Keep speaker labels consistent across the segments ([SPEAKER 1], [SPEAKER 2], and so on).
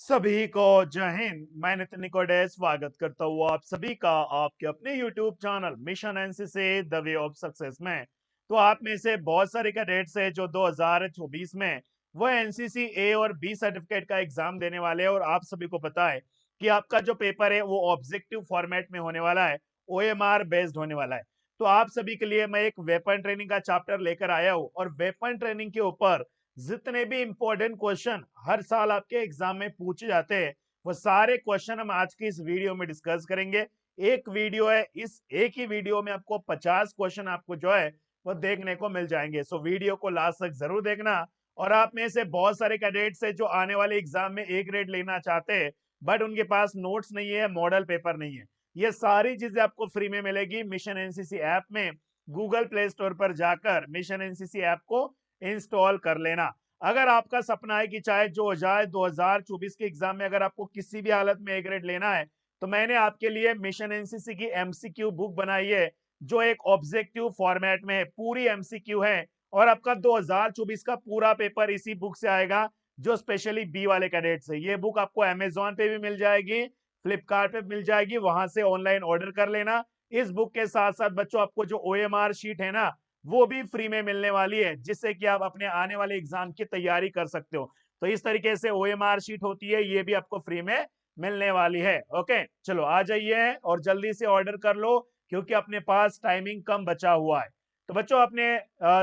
[SPEAKER 1] सभी को जय हिंद। मैं नितिन निकोडे स्वागत करता हूँ आप सभी का आपके अपने YouTube channel mission NCC the way of success में। तो आप में से बहुत सारे कैडेट्स है जो 2024 में वो एनसीसी ए और बी सर्टिफिकेट का एग्जाम देने वाले हैं और आप सभी को पता है कि आपका जो पेपर है वो ऑब्जेक्टिव फॉर्मेट में होने वाला है, OMR बेस्ड होने वाला है। तो आप सभी के लिए मैं एक वेपन ट्रेनिंग का चैप्टर लेकर आया हूँ और वेपन ट्रेनिंग के ऊपर जितने भी इंपॉर्टेंट क्वेश्चन हर साल आपके एग्जाम में पूछे जाते हैं वो सारे क्वेश्चन हम आज की इस वीडियो में डिस्कस करेंगे। एक वीडियो है, इस एक ही वीडियो में आपको 50 क्वेश्चन आपको जो है वो देखने को मिल जाएंगे। सो वीडियो को लास्ट तक जरूर देखना। और आप में से बहुत सारे कैडेट्स है जो आने वाले एग्जाम में ए ग्रेड लेना चाहते हैं बट उनके पास नोट्स नहीं है, मॉडल पेपर नहीं है। ये सारी चीजें आपको फ्री में मिलेगी मिशन एनसीसी ऐप में। गूगल प्ले स्टोर पर जाकर मिशन एनसीसी ऐप को इंस्टॉल कर लेना। अगर आपका सपना है कि चाहे जो हो जाए 2024 के एग्जाम में अगर आपको किसी भी हालत में ए ग्रेड लेना है तो मैंने आपके लिए मिशन एनसीसी की एमसीक्यू बुक बनाई है जो एक ऑब्जेक्टिव फॉर्मेट में है, पूरी एमसीक्यू है। और आपका 2024 का पूरा पेपर इसी बुक से आएगा जो स्पेशली बी वाले कैडेट्स है। ये बुक आपको अमेजोन पे भी मिल जाएगी, फ्लिपकार्ट पे मिल जाएगी, वहां से ऑनलाइन ऑर्डर कर लेना। इस बुक के साथ साथ बच्चों आपको जो OMR शीट है ना वो भी फ्री में मिलने वाली है जिससे कि आप अपने आने वाले एग्जाम की तैयारी कर सकते हो। तो इस तरीके से OMR शीट होती है, ये भी आपको फ्री में मिलने वाली है। ओके, चलो आ जाइए और जल्दी से ऑर्डर कर लो क्योंकि अपने पास टाइमिंग कम बचा हुआ है। तो बच्चों अपने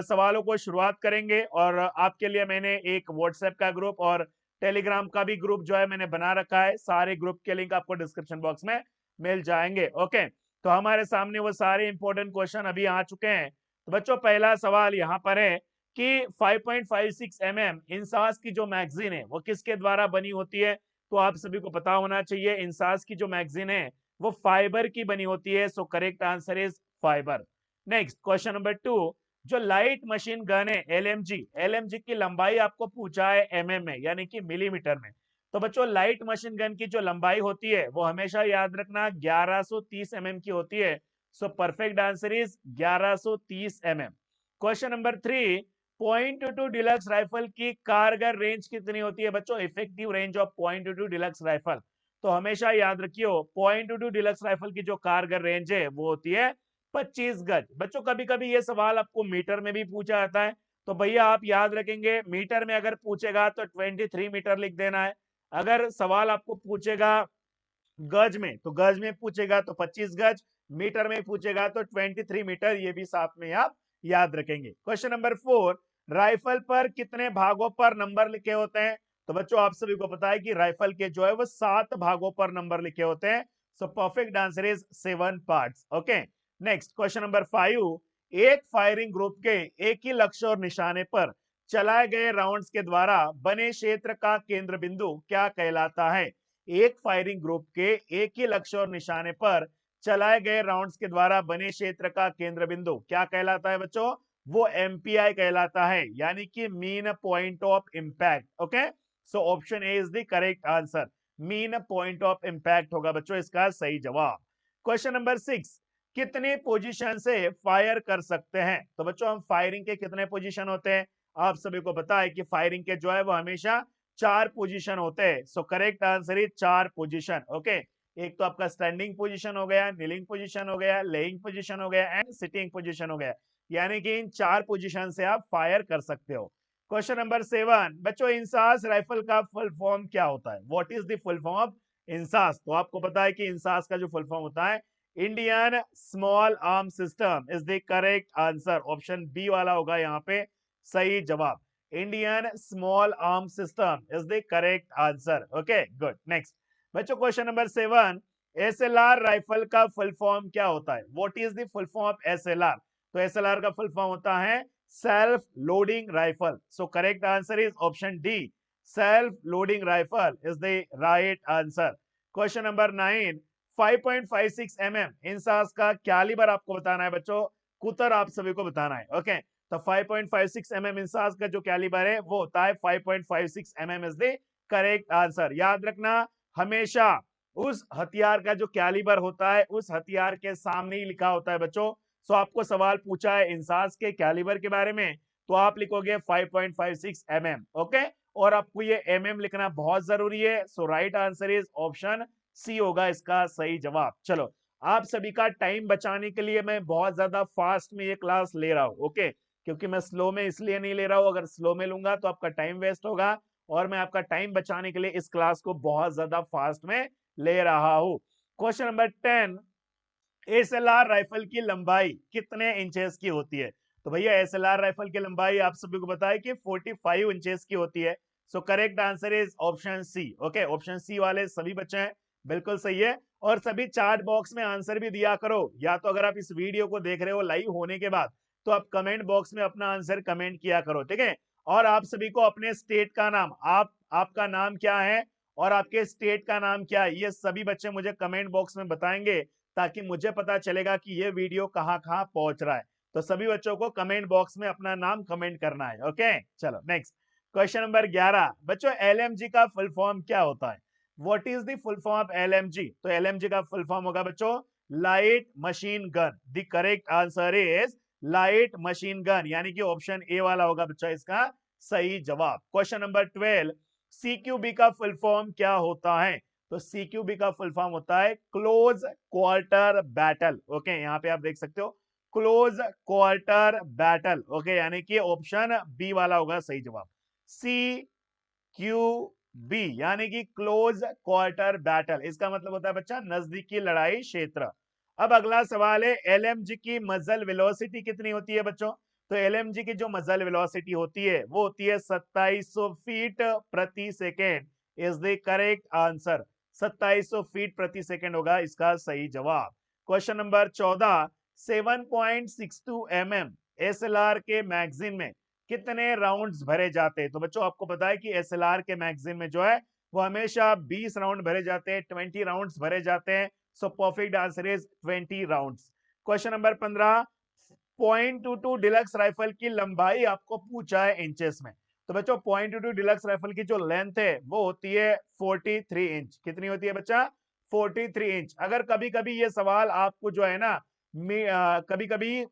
[SPEAKER 1] सवालों को शुरुआत करेंगे और आपके लिए मैंने एक व्हाट्सएप का ग्रुप और टेलीग्राम का भी ग्रुप जो है मैंने बना रखा है। सारे ग्रुप के लिंक आपको डिस्क्रिप्शन बॉक्स में मिल जाएंगे। ओके, तो हमारे सामने वो सारे इंपॉर्टेंट क्वेश्चन अभी आ चुके हैं। तो बच्चों पहला सवाल यहाँ पर है कि 5.56 इंसास की जो मैगजीन है वो किसके द्वारा बनी होती है। तो आप सभी को पता होना चाहिए इंसास की जो मैगजीन है वो फाइबर की बनी होती है। So correct answer is fibre. Next question number 2, जो लाइट मशीन गन है एलएमजी की लंबाई आपको पूछा है mm में यानी कि मिलीमीटर में। तो बच्चों लाइट मशीन गन की जो लंबाई होती है वो हमेशा याद रखना 1130 की होती है। सो perfect answer is 1130 question number 3, .22 deluxe rifle की कारगर रेंज कितनी होती है बच्चों, effective range of .22 deluxe rifle. तो हमेशा याद रखियो .22 डिलक्स राइफल की जो कारगर रेंज है वो होती है 25 गज। बच्चों कभी कभी ये सवाल आपको मीटर में भी पूछा जाता है तो भैया आप याद रखेंगे मीटर में अगर पूछेगा तो 23 मीटर लिख देना है। अगर सवाल आपको पूछेगा गज में तो गज में पूछेगा तो 25 गज, मीटर में पूछेगा तो 23 मीटर, ये भी साथ में आप याद रखेंगे। क्वेश्चन नंबर 4, राइफल पर कितने भागों पर नंबर लिखे होते हैं। तो बच्चों आप सभी को पता है कि राइफल के जो है वो 7 भागों पर नंबर लिखे होते हैं। सो perfect answer is 7 parts. Okay, next question number 5, एक फायरिंग ग्रुप के एक ही लक्ष्य और निशाने पर चलाए गए राउंड्स के द्वारा बने क्षेत्र का केंद्र बिंदु क्या कहलाता है। एक फायरिंग ग्रुप के एक ही लक्ष्य और निशाने पर चलाए गए राउंड्स के द्वारा बने क्षेत्र का केंद्र बिंदु क्या कहलाता है बच्चों, वो एमपीआई कहलाता है यानी कि mean point of impact. Okay, so option A is the correct answer, mean point of impact होगा बच्चों इसका सही जवाब। क्वेश्चन नंबर 6, कितनी पोजीशन से फायर कर सकते हैं। तो बच्चों हम फायरिंग के कितने पोजीशन होते हैं, आप सभी को पता है कि फायरिंग के जो है वो हमेशा 4 पोजीशन होते हैं। सो correct answer is 4 position. Okay, एक तो आपका स्टैंडिंग पोजीशन हो गया, नीलिंग पोजीशन हो गया, लेइंग पोजीशन हो गया एंड सिटिंग पोजीशन हो गया, यानी कि इन 4 पोजीशन से आप फायर कर सकते हो। क्वेश्चन नंबर 7, बच्चों इंसास राइफल का फुल फॉर्म क्या होता है, what is the full form of INSAS. तो आपको पता है कि इंसास का जो फुल फॉर्म होता है Indian small arm system is the correct answer, option B वाला होगा यहाँ पे सही जवाब। Indian small arm system is the correct answer. Okay good. Next बच्चों क्वेश्चन नंबर 7, एसएलआर राइफल का फुल फॉर्म क्या होता है, what is the full form of SLR. तो एसएलआर का फुल फॉर्म होता है self loading rifle. So correct answer is option D, self loading rifle is the right answer. Question number 9, 5.56 INSAS का calibre आपको बताना है बच्चों, कुतर आप सभी को बताना है। ओके, तो 5.56 इंसास का जो कैलिबर है वो होता है 5.56 इज द करेक्ट आंसर। याद रखना हमेशा उस हथियार का जो कैलिबर होता है उस हथियार के सामने ही लिखा होता है बच्चों। सो आपको सवाल पूछा है इंसास के कैलिबर के बारे में तो आप लिखोगे 5.56 ओके, और आपको ये mm लिखना बहुत जरूरी है। So right answer is option C होगा इसका सही जवाब। चलो, आप सभी का टाइम बचाने के लिए मैं बहुत ज्यादा फास्ट में ये क्लास ले रहा हूँ, ओके, क्योंकि मैं स्लो में इसलिए नहीं ले रहा हूँ, अगर स्लो में लूंगा तो आपका टाइम वेस्ट होगा, और मैं आपका टाइम बचाने के लिए इस क्लास को बहुत ज्यादा फास्ट में ले रहा हूँ। क्वेश्चन नंबर 10, एसएलआर राइफल की लंबाई कितने इंचेस की होती है? तो भैया एसएलआर राइफल की लंबाई आप सभी को बताया कि 45 इंचेस की होती है। So correct answer is option C. Okay, option C वाले सभी बच्चे हैं, बिल्कुल सही है। और सभी चार्ट बॉक्स में आंसर भी दिया करो, या तो अगर आप इस वीडियो को देख रहे हो लाइव होने के बाद तो आप कमेंट बॉक्स में अपना आंसर कमेंट किया करो, ठीक है। और आप सभी को अपने स्टेट का नाम, आपका नाम क्या है और आपके स्टेट का नाम क्या है, ये सभी बच्चे मुझे कमेंट बॉक्स में बताएंगे, ताकि मुझे पता चलेगा कि ये वीडियो कहाँ कहाँ पहुंच रहा है। तो सभी बच्चों को कमेंट बॉक्स में अपना नाम कमेंट करना है। ओके, चलो नेक्स्ट क्वेश्चन नंबर 11। बच्चों एलएमजी का फुल फॉर्म क्या होता है? What is the full form of LMG? तो एलएमजी का फुल फॉर्म होगा बच्चों light machine gun. The correct answer is light machine gun, यानी कि ऑप्शन ए वाला होगा बच्चा इसका सही जवाब। क्वेश्चन नंबर 12, सीक्यूबी का फुल फॉर्म क्या होता है? तो सीक्यूबी का फुल फॉर्म होता है क्लोज क्वार्टर बैटल। ओके, यहाँ पे आप देख सकते हो क्लोज क्वार्टर बैटल। ओके, यानी कि ऑप्शन बी वाला होगा सही जवाब, सी क्यू बी, यानी कि क्लोज क्वार्टर बैटल। इसका मतलब होता है बच्चा नजदीकी लड़ाई क्षेत्र। अब अगला सवाल है एलएमजी की मजल वेलोसिटी कितनी होती है बच्चों? तो एलएमजी की जो मजल वेलोसिटी होती है वो होती है 2700 फीट प्रति second. Is the correct answer, 2700 feet प्रति सेकेंड होगा इसका सही जवाब। क्वेश्चन नंबर 14, 7.62 mm एसएलआर के मैगजीन में कितने राउंड्स भरे जाते हैं? तो बच्चों आपको पता है कि एसएलआर के मैगजीन में जो है वो हमेशा 20 राउंड भरे जाते हैं, 20 राउंड्स भरे जाते हैं। सो perfect answer is 20 rounds. Question number 15, .22 deluxe rifle की लंबाई आपको पूछा है इंचेस में। तो बच्चों .22 डिलक्स राइफल की जो लेंथ है वो होती है 43 इंच। कितनी होती है बच्चा? 43 इंच। अगर कभी कभी ये सवाल आपको जो है ना कभी कभी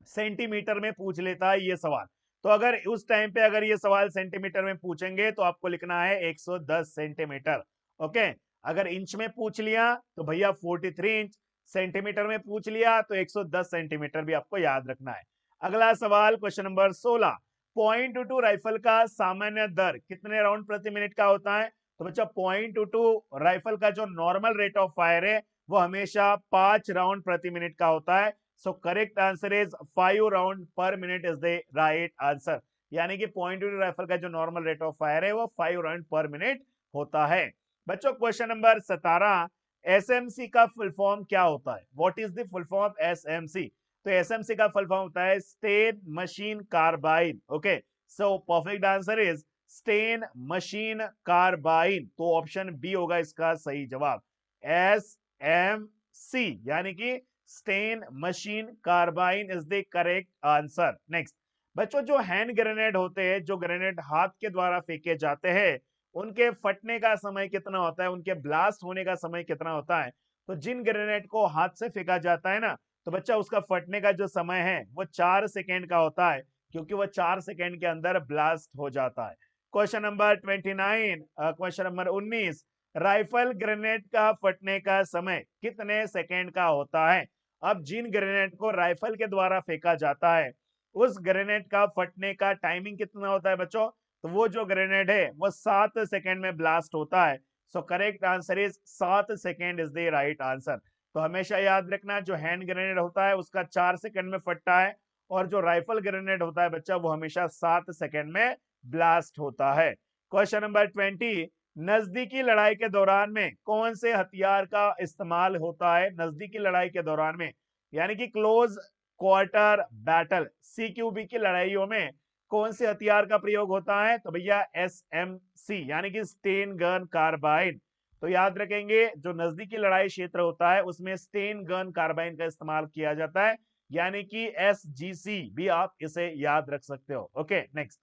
[SPEAKER 1] सेंटीमीटर में पूछ लेता है ये सवाल, तो अगर उस टाइम पे अगर ये सवाल सेंटीमीटर में पूछेंगे तो आपको लिखना है 110 सेंटीमीटर। ओके, अगर इंच में पूछ लिया तो भैया 43 इंच, सेंटीमीटर में पूछ लिया तो 110 सेंटीमीटर भी आपको याद रखना है। अगला सवाल क्वेश्चन नंबर 16, .22 राइफल का सामान्य दर कितने राउंड प्रति मिनट का होता है? तो बच्चा .22 राइफल का जो नॉर्मल रेट ऑफ फायर है वो हमेशा 5 राउंड प्रति मिनट का होता है। So correct answer is 5 round पर minute is the right answer, यानी कि .22 राइफल का जो नॉर्मल रेट ऑफ फायर है वो 5 राउंड पर मिनट होता है। बच्चों क्वेश्चन नंबर 17, एसएमसी का फुल फॉर्म क्या होता है? What is the full form of SMC? तो एसएमसी का फुल फॉर्म होता है Sten machine carbine. Okay, so perfect answer is Sten machine carbine. तो ऑप्शन बी होगा इसका सही जवाब, एस एम सी, यानी कि Sten machine carbine is the correct answer. Next बच्चों, जो हैंड ग्रेनेड होते हैं, जो ग्रेनेड हाथ के द्वारा फेंके जाते हैं, उनके फटने का समय कितना होता है, उनके ब्लास्ट होने का समय कितना होता है? तो जिन ग्रेनेड को हाथ से फेंका जाता है ना, तो बच्चा उसका फटने का जो समय है वो 4 सेकेंड का होता है, क्योंकि वो 4 सेकेंड के अंदर ब्लास्ट हो जाता है। Question number 29, question number 19, rifle grenade का फटने का समय कितने सेकेंड का होता है? अब जिन ग्रेनेड को राइफल के द्वारा फेंका जाता है उस ग्रेनेड का फटने का टाइमिंग कितना होता है बच्चों? तो वो जो ग्रेनेड है वो 7 सेकेंड में ब्लास्ट होता है। So correct answer is 7 second is the right answer. तो हमेशा याद रखना, जो हैंड ग्रेनेड होता है उसका 4 सेकेंड में फटता है, और जो राइफल ग्रेनेड होता है बच्चा वो हमेशा 7 सेकेंड में ब्लास्ट होता है। क्वेश्चन नंबर 20, नजदीकी लड़ाई के दौरान में कौन से हथियार का इस्तेमाल होता है? नजदीकी लड़ाई के दौरान में, यानी कि क्लोज क्वार्टर बैटल, सीक्यूबी की लड़ाइयों में कौन से हथियार का प्रयोग होता है? तो भैया एसएमसी, यानी कि स्टेन गन कार्बाइन। तो याद रखेंगे, जो नजदीकी लड़ाई क्षेत्र होता है उसमें स्टेन गन कार्बाइन का इस्तेमाल किया जाता है, यानी कि एसजीसी भी आप इसे याद रख सकते हो। ओके, नेक्स्ट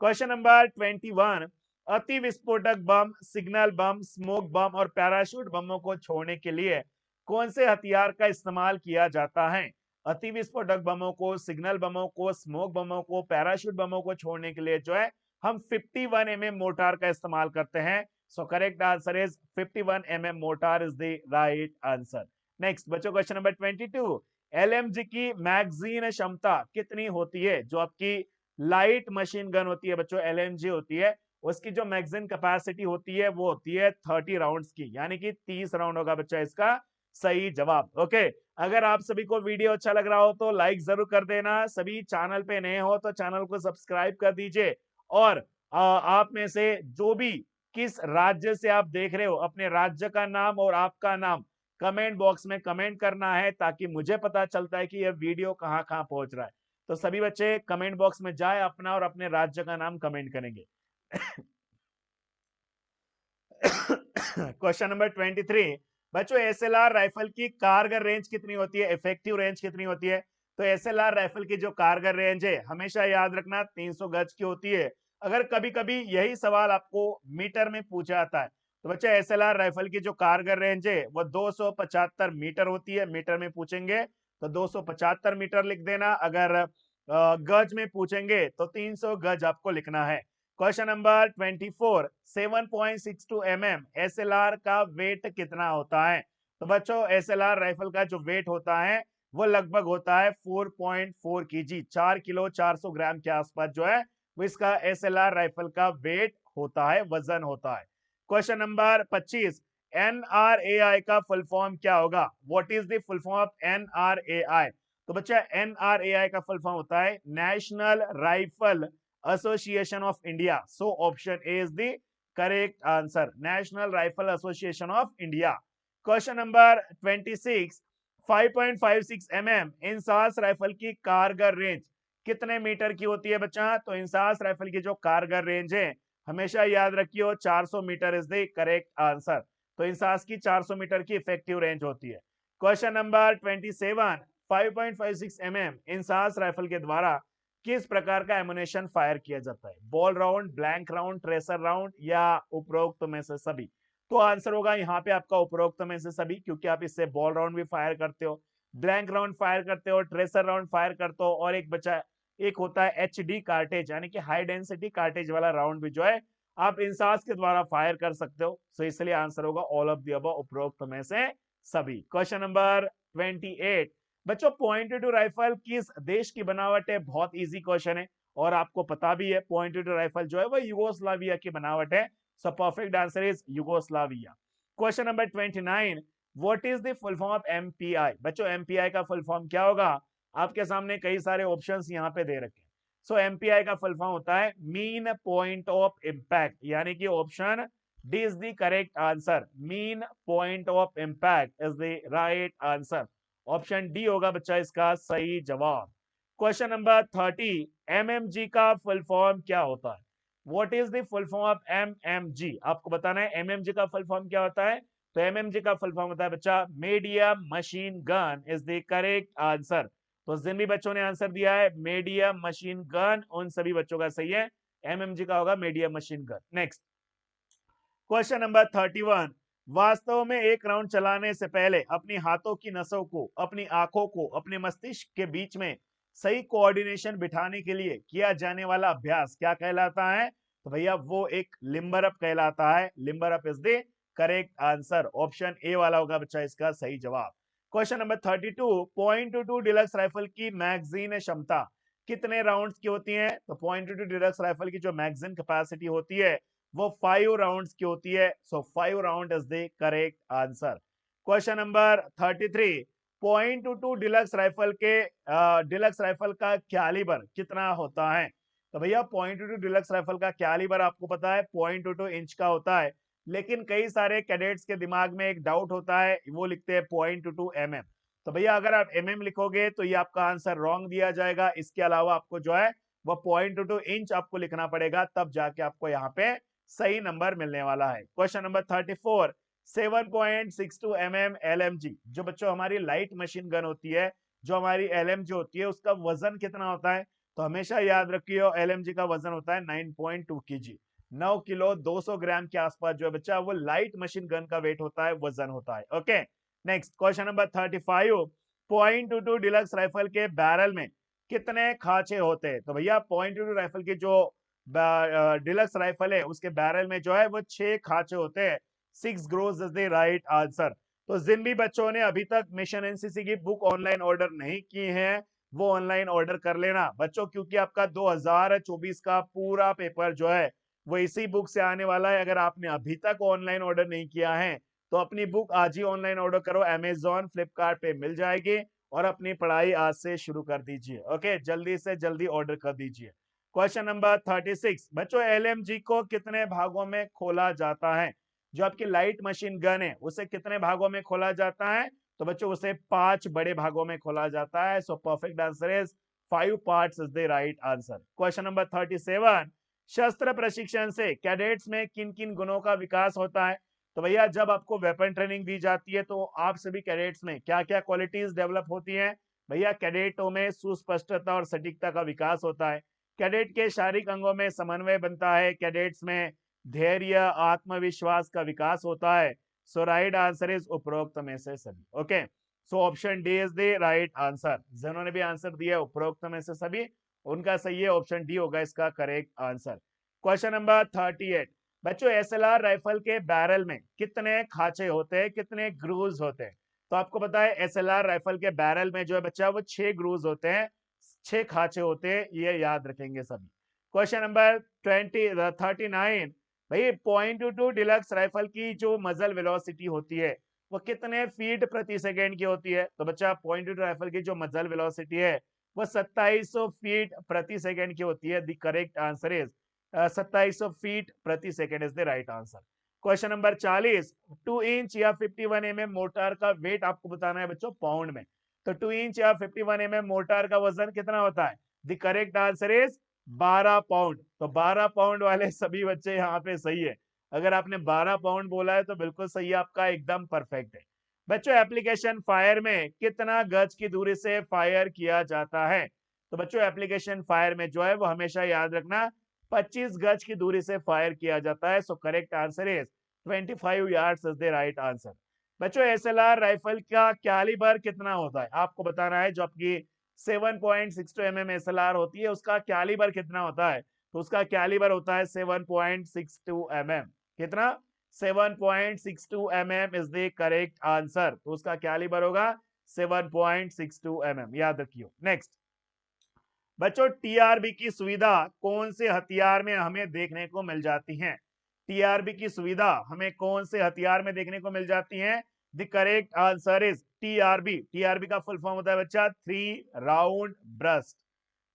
[SPEAKER 1] क्वेश्चन नंबर 21, अति विस्फोटक बम, सिग्नल बम, स्मोक बम और पैराशूट बमों को छोड़ने के लिए कौन से हथियार का इस्तेमाल किया जाता है? अति विस्फोटक बमों को, सिग्नल बमों को, स्मोक बमों को, पैराशूट बमों को छोड़ने के लिए जो है हम 51 mm मोटार का इस्तेमाल करते हैं। सो correct answer is 51 mm motor is the right answer. Next बच्चों क्वेश्चन नंबर 22, एलएमजी की मैगजीन क्षमता कितनी होती है? जो आपकी लाइट मशीन गन होती है बच्चों, एलएमजी होती है, उसकी जो मैगजीन कैपेसिटी होती है वो होती है 30 राउंड्स की, यानी कि 30 राउंड होगा बच्चा इसका सही जवाब। ओके, अगर आप सभी को वीडियो अच्छा लग रहा हो तो लाइक जरूर कर देना, सभी चैनल पे नए हो तो चैनल को सब्सक्राइब कर दीजिए, और आप में से जो भी किस राज्य से आप देख रहे हो अपने राज्य का नाम और आपका नाम कमेंट बॉक्स में कमेंट करना है, ताकि मुझे पता चलता है कि यह वीडियो कहां कहां पहुंच रहा है। तो सभी बच्चे कमेंट बॉक्स में जाए अपना और अपने राज्य का नाम कमेंट करेंगे। क्वेश्चन नंबर 23, बच्चों एसएलआर राइफल की कारगर रेंज कितनी होती है, इफेक्टिव रेंज कितनी होती है? तो एसएलआर राइफल की जो कारगर रेंज है हमेशा याद रखना 300 गज की होती है। अगर कभी कभी यही सवाल आपको मीटर में पूछा जाता है तो बच्चा एसएलआर राइफल की जो कारगर रेंज है वो 275 मीटर होती है। मीटर में पूछेंगे तो 275 मीटर लिख देना, अगर गज में पूछेंगे तो 300 गज आपको लिखना है। क्वेश्चन नंबर 24, 7.62 mm एसएलआर का वेट कितना होता है? तो बच्चों एसएलआर राइफल का जो वेट होता है वो लगभग होता है 4.4 kg, 4 किलो 400 ग्राम के आसपास जो है वो इसका एसएलआर राइफल का वेट होता है, वजन होता है। क्वेश्चन नंबर 25, एनआरएआई का फुल फॉर्म क्या होगा? What is the full form of NRAI? तो बच्चा एनआरएआई का फुल फॉर्म होता है national rifle association of India. So option A is the correct answer, national rifle association of India. Question number 26, 5.56 mm INSAS rifle की कारगर range कितने metre की होती है बच्चा? तो इंसास राइफल की जो कारगर रेंज है हमेशा याद रखियो 400 metre is the correct answer. तो इंसास की 400 मीटर की इफेक्टिव रेंज होती है। Question number 27, 5.56 mm INSAS rifle के द्वारा किस प्रकार का एमुनेशन फायर किया जाता है? Ball round, blank round, tracer round या उपरोक्त में से सभी? तो आंसर होगा यहाँ पे आपका उपरोक्त में से सभी, क्योंकि आप इससे बॉल राउंड भी फायर करते हो, ब्लैंक राउंड फायर करते हो, ट्रेसर राउंड फायर करते हो, और एक बचा एक होता है एचडी कार्टेज, यानी कि हाई डेंसिटी कार्टेज वाला राउंड भी जो है आप इंसास के द्वारा फायर कर सकते हो। सो इसलिए आंसर होगा ऑल ऑफ द अबव, उपरोक्त में से सभी। क्वेश्चन नंबर 28, बच्चों .22 राइफल किस देश की बनावट है? बहुत इजी क्वेश्चन है और आपको पता भी है .22 राइफल जो है वो यूगोस्लाविया की बनावट है। सो perfect answer is Yugoslavia. Question number 29, what is the full form of MPI? बच्चों एमपीआई का फुल फॉर्म क्या होगा? आपके सामने कई सारे ऑप्शंस यहाँ पे दे रखे हैं। सो एमपीआई का फुल फॉर्म होता है मीन पॉइंट ऑफ इंपैक्ट, यानी कि option D is the correct answer, mean point of impact is the right answer. Option D होगा बच्चा इसका सही जवाब। क्वेश्चन नंबर 30, एमएमजी का फुल फॉर्म क्या होता है? What is the full form of MMG? आपको बताना है एमएमजी का फुल फॉर्म क्या होता है। तो एमएमजी का फुल फॉर्म होता है बच्चा medium machine gun is the correct answer. तो जिन भी बच्चों ने आंसर दिया है मीडियम मशीन गन, उन सभी बच्चों का सही है, एमएमजी का होगा medium machine gun. Next question number 31, वास्तव में एक राउंड चलाने से पहले अपनी हाथों की नसों को, अपनी आंखों को, अपने मस्तिष्क के बीच में सही कोऑर्डिनेशन बिठाने के लिए किया जाने वाला अभ्यास क्या कहलाता है? तो भैया वो एक लिम्बर अप कहलाता है। Limber up is the correct answer, option A वाला होगा बच्चा इसका सही जवाब। क्वेश्चन नंबर 32, .22 डिलक्स राइफल की मैगजीन क्षमता कितने राउंड्स की होती है? तो .22 डिलक्स राइफल की जो मैगजीन कैपेसिटी होती है वो 5 राउंड्स की होती है। सो 5 round is the correct answer. Question number 33, .22 deluxe rifle के डिलक्स राइफल का कैलिबर कितना होता है? तो भैया .22 डिलक्स राइफल का कैलिबर आपको पता है 0.22 इंच का होता है, लेकिन कई सारे कैडेट्स के दिमाग में एक डाउट होता है, वो लिखते हैं .22 mm। तो भैया अगर आप mm लिखोगे तो ये आपका आंसर रॉन्ग दिया जाएगा। इसके अलावा आपको जो है वो .22 इंच आपको लिखना पड़ेगा, तब जाके आपको यहाँ पे सही नंबर मिलने वाला है। क्वेश्चन नंबर 34, 7.62 mm LMG जो बच्चों हमारी लाइट मशीन गन होती है, जो हमारी LMG होती है, उसका वजन कितना होता है? तो हमेशा याद रखिए LMG का वजन होता है 9.2 kg, 9 किलो 200 ग्राम के आसपास जो है बच्चा वो लाइट मशीन गन का वेट होता है, वजन होता है। Okay next question number 35, .22 deluxe rifle के बैरल में कितने खांचे होते हैं? तो भैया .22 राइफल की जो डिलक्स राइफल है उसके बैरल में जो है वो 6 खांचे होते हैं। 6 groves is the right answer. तो जिन भी बच्चों ने अभी तक मिशन एनसीसी की बुक ऑनलाइन ऑर्डर नहीं की है वो ऑनलाइन ऑर्डर कर लेना बच्चों, क्योंकि आपका 2024 का पूरा पेपर जो है वो इसी बुक से आने वाला है। अगर आपने अभी तक ऑनलाइन ऑर्डर नहीं किया है तो अपनी बुक आज ही ऑनलाइन ऑर्डर करो, अमेजॉन फ्लिपकार्ट पे मिल जाएगी और अपनी पढ़ाई आज से शुरू कर दीजिए। ओके, जल्दी से जल्दी ऑर्डर कर दीजिए। क्वेश्चन नंबर 36 बच्चों, एलएमजी को कितने भागों में खोला जाता है? जो आपकी लाइट मशीन गन है उसे कितने भागों में खोला जाता है? तो बच्चों उसे 5 बड़े भागों में खोला जाता है। सो perfect answer is 5 parts is the right answer. Question number 37, शस्त्र प्रशिक्षण से कैडेट्स में किन किन गुणों का विकास होता है? तो भैया जब आपको वेपन ट्रेनिंग दी जाती है तो आप सभी कैडेट्स में क्या क्या क्वालिटीज डेवलप होती हैं? भैया कैडेटों में सुस्पष्टता और सटीकता का विकास होता है। कैडेट के शारीरिक अंगों में समन्वय बनता है। कैडेट्स में धैर्य आत्मविश्वास का विकास होता है। सो राइट आंसर इज उपरोक्त में से सभी। Okay, so option D is the right answer. जिन्होंने भी आंसर दिया उपरोक्त में से सभी, उनका सही है, ऑप्शन डी होगा इसका करेक्ट आंसर। क्वेश्चन नंबर 38 बच्चों, एसएलआर राइफल के बैरल में कितने खांचे होते हैं, कितने ग्रूव्स होते हैं? तो आपको पता है एसएलआर राइफल के बैरल में जो है बच्चा वो 6 ग्रूव्स होते हैं, 6 खांचे होते हैं, ये याद रखेंगे सभी। क्वेश्चन नंबर 39 भाई, .22 डिलक्स राइफल की जो मजल वेलोसिटी होती है वो कितने फीट प्रति सेकेंड की होती है? तो बच्चा .22 राइफल की जो मजल वेलोसिटी है वो 2700 फीट प्रति सेकेंड की होती है। The correct answer is 2700 feet प्रति second is the right answer. Question number 40, 2 inch या 51 mm मोटर का वेट आपको बताना है बच्चों पाउंड में। तो 2 इंच या 51 mm मोटर का वजन कितना होता है? The correct answer is 12 pound. तो 12 पाउंड वाले सभी बच्चे यहाँ पे सही है। अगर आपने 12 पाउंड बोला है तो बिल्कुल सही है आपका, एकदम परफेक्ट है। बच्चों एप्लीकेशन फायर में कितना गज की दूरी से फायर किया जाता है? तो बच्चों एप्लीकेशन फायर में जो है वो हमेशा याद रखना 25 गज की दूरी से फायर किया जाता है। So correct answer is 25 yards is the right answer. बच्चों एसएलआर राइफल का कैलिबर कितना होता है? आपको बताना है। जो आपकी 7.62 mm एसएलआर होती है उसका कैलिबर कितना होता है? तो उसका कैलिबर होता है 7.62 mm। कितना? 7.62 mm is the correct answer. तो उसका कैलिबर होगा 7.62 mm, याद रखियो। नेक्स्ट बच्चों, टीआरबी की सुविधा कौन से हथियार में हमें देखने को मिल जाती है? टीआरबी की सुविधा हमें कौन से हथियार में देखने को मिल जाती है? The correct answer is TRB. TRB का फुल फॉर्म होता है बच्चा 3 राउंड ब्रस्ट।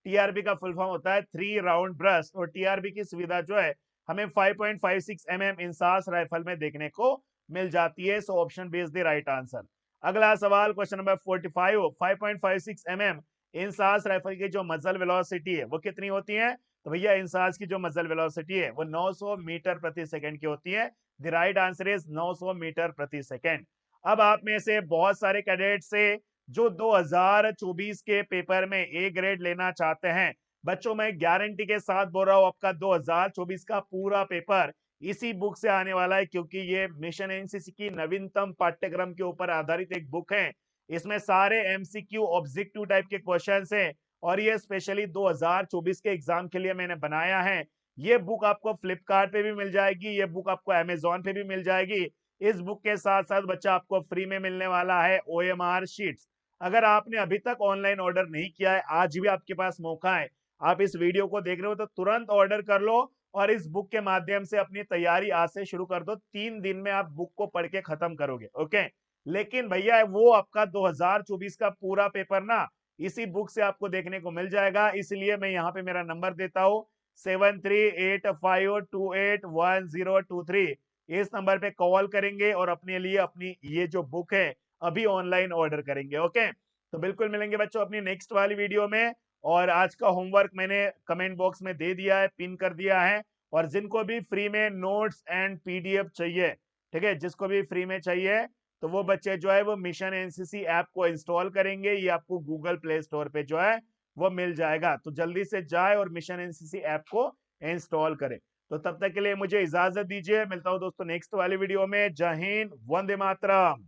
[SPEAKER 1] टीआरबी का फुल फॉर्म होता है 3 राउंड ब्रस्ट। और टीआरबी की सुविधा जो है हमें 5.56 mm इंसास राइफल में देखने को मिल जाती है। सो option B is the right answer. अगला सवाल question number 45, 5.56 mm INSAS rifle की जो मजल वेलोसिटी है वो कितनी होती है? तो भैया इंसास की जो मजल वेलोसिटी है वो 900 मीटर प्रति सेकंड की होती है। The right answer is 900 metre प्रति सेकंड। अब आप में से बहुत सारे कैडेट से जो 2024 के पेपर में ए ग्रेड लेना चाहते हैं, बच्चों मैं गारंटी के साथ बोल रहा हूं आपका 2024 का पूरा पेपर इसी बुक से आने वाला है, क्योंकि ये मिशन एनसीसी की नवीनतम पाठ्यक्रम के ऊपर आधारित एक बुक है। इसमें सारे एमसीक्यू ऑब्जेक्टिव टाइप के क्वेश्चंस हैं और ये स्पेशली 2024 के एग्जाम के लिए मैंने बनाया है। ये बुक आपको फ्लिपकार्ट पे भी मिल जाएगी, ये बुक आपको अमेजोन पे भी मिल जाएगी। इस बुक के साथ साथ बच्चा आपको फ्री में मिलने वाला है ओएमआर शीट्स। अगर आपने अभी तक ऑनलाइन ऑर्डर नहीं किया है, आज भी आपके पास मौका है। आप इस वीडियो को देख रहे हो तो तुरंत ऑर्डर कर लो और इस बुक के माध्यम से अपनी तैयारी आज से शुरू कर दो। 3 दिन में आप बुक को पढ़ के खत्म करोगे। ओके, लेकिन भैया वो आपका 2024 का पूरा पेपर ना इसी बुक से आपको देखने को मिल जाएगा। इसलिए मैं यहाँ पे मेरा नंबर देता हूँ 7385281023। इस नंबर पे कॉल करेंगे और अपने लिए अपनी ये जो बुक है अभी ऑनलाइन ऑर्डर करेंगे। ओके, तो बिल्कुल मिलेंगे बच्चों अपनी नेक्स्ट वाली वीडियो में। और आज का होमवर्क मैंने कमेंट बॉक्स में दे दिया है, पिन कर दिया है। और जिनको भी फ्री में नोट्स एंड पीडीएफ चाहिए, ठीक है, जिसको भी फ्री में चाहिए तो वो बच्चे जो है वो मिशन एनसीसी ऐप को इंस्टॉल करेंगे। ये आपको गूगल प्ले स्टोर पे जो है वो मिल जाएगा। तो जल्दी से जाए और मिशन एनसीसी ऐप को इंस्टॉल करें। तो तब तक के लिए मुझे इजाजत दीजिए, मिलता हूं दोस्तों नेक्स्ट वाली वीडियो में। जय हिंद, वंदे मातरम।